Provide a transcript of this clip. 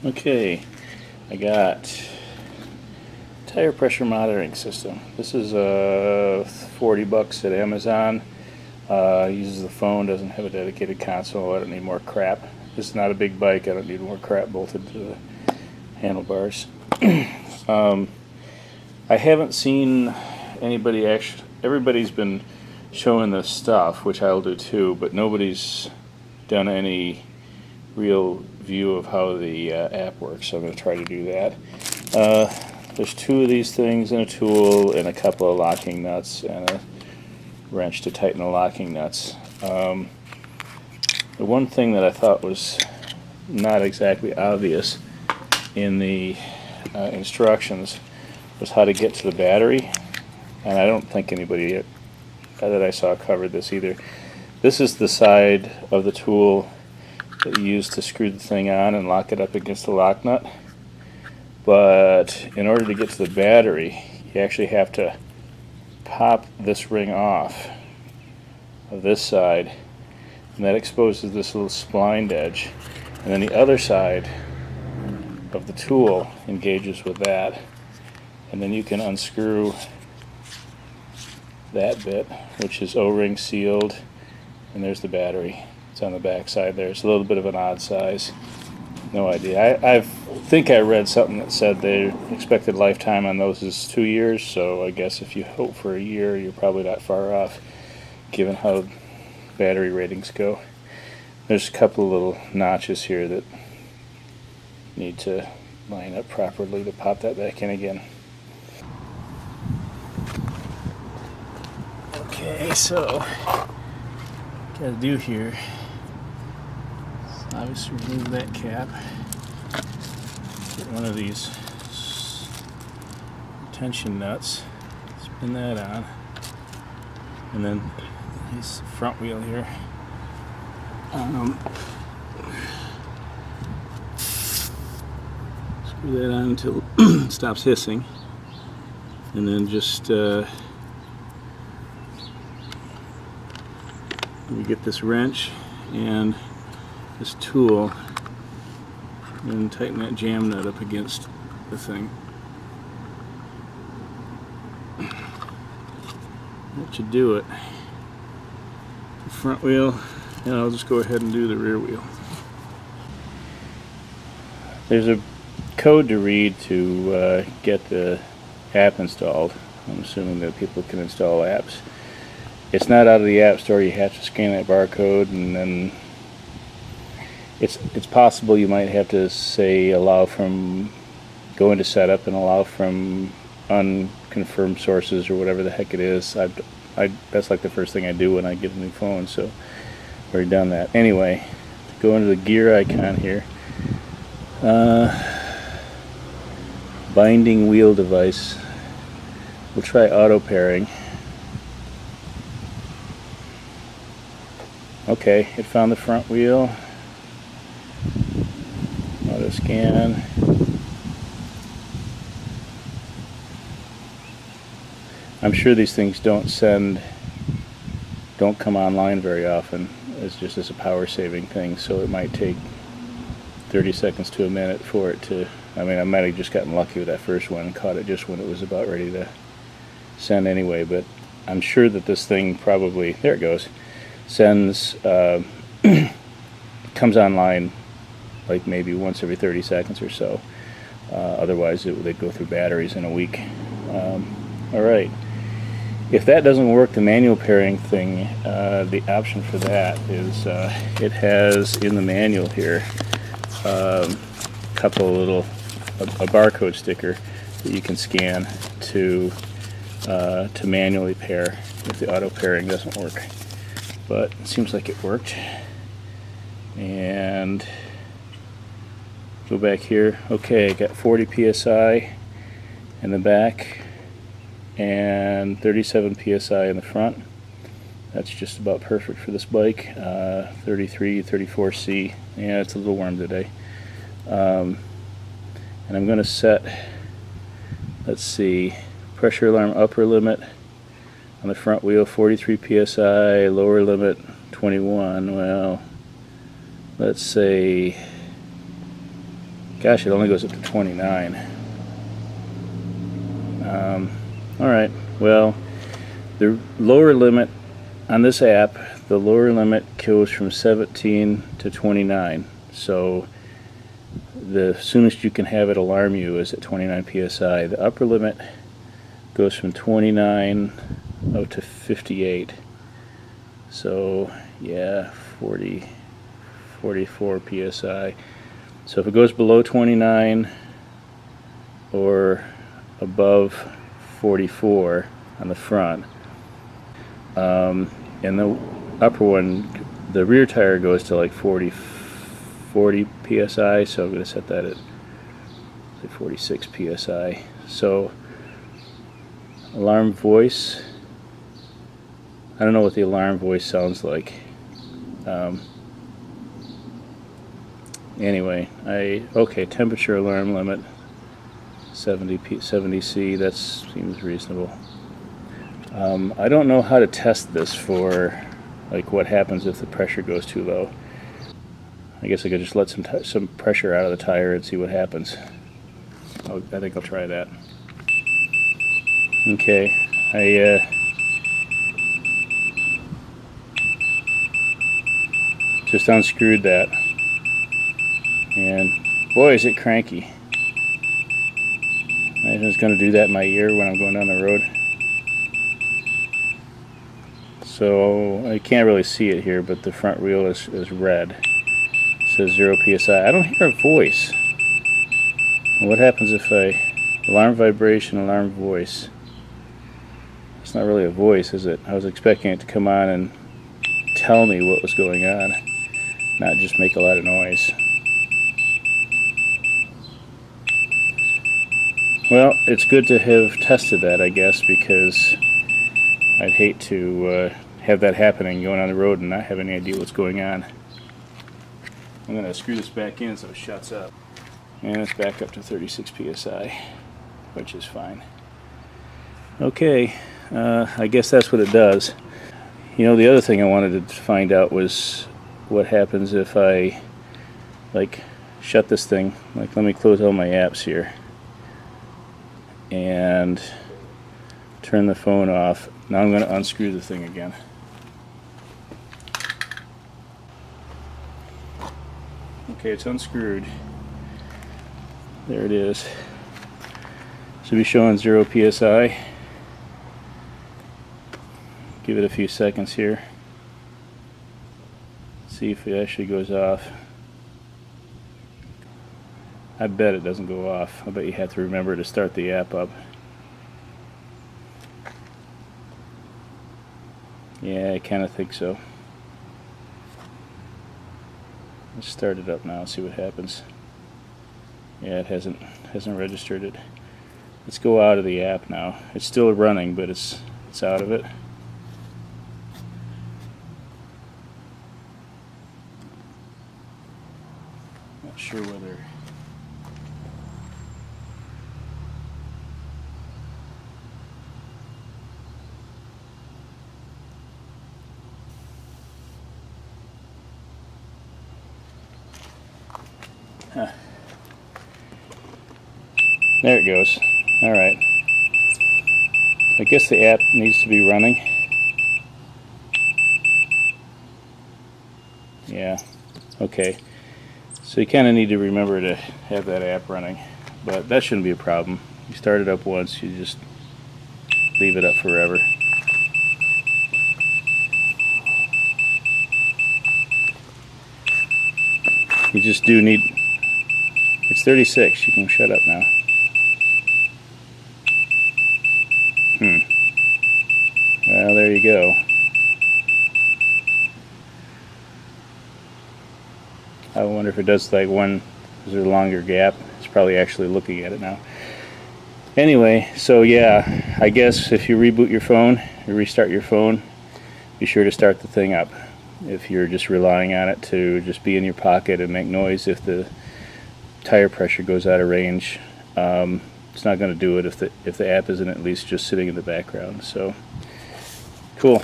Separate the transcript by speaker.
Speaker 1: Okay, I got tire pressure monitoring system. This is $40 at Amazon. Uses the phone, doesn't have a dedicated console. I don't need more crap. This is not a big bike. I don't need more crap bolted to the handlebars. I haven't seen anybody actually. Everybody's been showing this stuff, which I'll do too, but nobody's done any real view of how the app works, so I'm going to try to do that. There's two of these things and a tool and a couple of locking nuts and a wrench to tighten the locking nuts. The one thing that I thought was not exactly obvious in the instructions was how to get to the battery, and I don't think anybody that I saw covered this either. This is the side of the tool that you use to screw the thing on and lock it up against the lock nut. But in order to get to the battery, you actually have to pop this ring off of this side, and that exposes this little splined edge. And then the other side of the tool engages with that. And then you can unscrew that bit, which is O-ring sealed, and there's the battery. It's on the back side there. It's a little bit of an odd size. No idea. I think I read something that said the expected lifetime on those is 2 years, so I guess if you hope for a year, you're probably not far off, given how battery ratings go. There's a couple of little notches here that need to line up properly to pop that back in again. Okay, so gotta do here is obviously remove that cap, get one of these tension nuts, spin that on, and then this front wheel here. Screw that on until it stops hissing, and then just we get this wrench and this tool and tighten that jam nut up against the thing. That should do it. The front wheel, and I'll just go ahead and do the rear wheel. There's a code to read to get the app installed. I'm assuming that people can install apps. It's not out of the App Store. You have to scan that barcode, and then it's possible you might have to say allow from, go into setup and allow from unconfirmed sources or whatever the heck it is. That's like the first thing I do when I get a new phone, so I've already done that. Anyway, go into the gear icon here. Binding wheel device. We'll try auto pairing. Okay, it found the front wheel. Auto scan. I'm sure these things don't come online very often. It's just as a power saving thing, so it might take 30 seconds to a minute for it to, I mean, I might have just gotten lucky with that first one and caught it just when it was about ready to send anyway, but I'm sure that this thing probably, there it goes, sends, comes online like maybe once every 30 seconds or so. Otherwise they'd go through batteries in a week. Alright, if that doesn't work, the manual pairing thing, the option for that is it has in the manual here a couple little, a barcode sticker that you can scan to manually pair if the auto pairing doesn't work. But it seems like it worked. And go back here. Okay, I got 40 psi in the back and 37 psi in the front. That's just about perfect for this bike. 33, 34C. Yeah, it's a little warm today. And I'm going to set, let's see, pressure alarm upper limit on the front wheel 43 psi, lower limit 21. Well, let's say Gosh, it only goes up to 29. Alright, well, the lower limit on this app, the lower limit goes from 17 to 29. So the soonest you can have it alarm you is at 29 psi. The upper limit goes from 29 up to 58. So yeah, 44 psi. So if it goes below 29 or above 44 on the front, and the upper one, the rear tire goes to like 40 psi, so I'm going to set that at say 46 psi. So alarm voice, I don't know what the alarm voice sounds like. Anyway, okay, temperature alarm limit 70 C, that seems reasonable. I don't know how to test this for like what happens if the pressure goes too low. I guess I could just let some pressure out of the tire and see what happens. I think I'll try that. Okay, I just unscrewed that, and boy is it cranky. Imagine it's going to do that in my ear when I'm going down the road. So I can't really see it here, but the front wheel is red. It says 0 psi. I don't hear a voice. What happens if alarm vibration, alarm voice? It's not really a voice, is it? I was expecting it to come on and tell me what was going on, not just make a lot of noise. Well, it's good to have tested that, I guess, because I'd hate to have that happening going on the road and not have any idea what's going on. I'm going to screw this back in so it shuts up. And it's back up to 36 psi, which is fine. Okay, I guess that's what it does. You know, the other thing I wanted to find out was what happens if I shut this thing. Like, let me close all my apps here and turn the phone off. Now I'm going to unscrew the thing again. Okay, it's unscrewed. There it is. Should be showing 0 psi. Give it a few seconds here. See if it actually goes off. I bet it doesn't go off. I bet you have to remember to start the app up. Yeah, I kind of think so. Let's start it up now, see what happens. Yeah, it hasn't registered it. Let's go out of the app now. It's still running, but it's out of it. Not sure whether there it goes. Alright. I guess the app needs to be running. Yeah. Okay. So you kind of need to remember to have that app running. But that shouldn't be a problem. You start it up once, you just leave it up forever. You just do need... It's 36. You can shut up now. Well, there you go. I wonder if it does like one, is there a longer gap? It's probably actually looking at it now. Anyway, so yeah, I guess if you reboot your phone, you restart your phone, be sure to start the thing up. If you're just relying on it to just be in your pocket and make noise if the tire pressure goes out of range, it's not going to do it if the app isn't at least just sitting in the background. So cool.